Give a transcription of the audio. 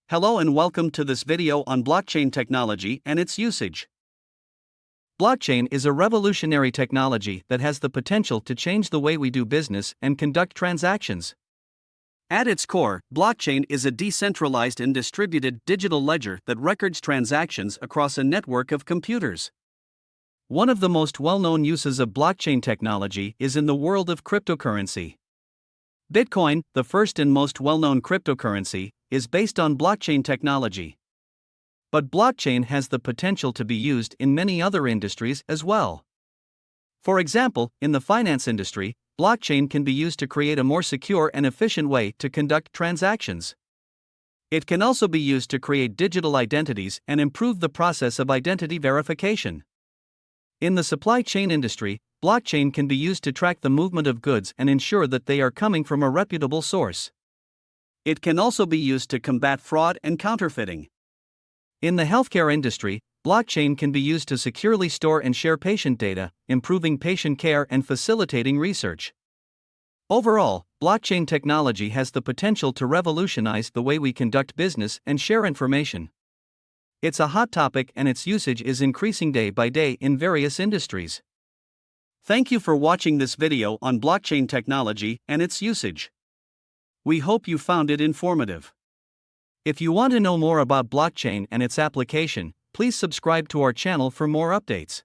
Hello and welcome to this video on blockchain technology and its usage. Blockchain is a revolutionary technology that has the potential to change the way we do business and conduct transactions. At its core, blockchain is a decentralized and distributed digital ledger that records transactions across a network of computers. One of the most well-known uses of blockchain technology is in the world of cryptocurrency. Bitcoin, the first and most well-known cryptocurrency, is based on blockchain technology. But blockchain has the potential to be used in many other industries as well. For example, in the finance industry, blockchain can be used to create a more secure and efficient way to conduct transactions. It can also be used to create digital identities and improve the process of identity verification. In the supply chain industry, blockchain can be used to track the movement of goods and ensure that they are coming from a reputable source. It can also be used to combat fraud and counterfeiting. In the healthcare industry, blockchain can be used to securely store and share patient data, improving patient care and facilitating research. Overall, blockchain technology has the potential to revolutionize the way we conduct business and share information. It's a hot topic and its usage is increasing day by day in various industries. Thank you for watching this video on blockchain technology and its usage. We hope you found it informative. If you want to know more about blockchain and its application, please subscribe to our channel for more updates.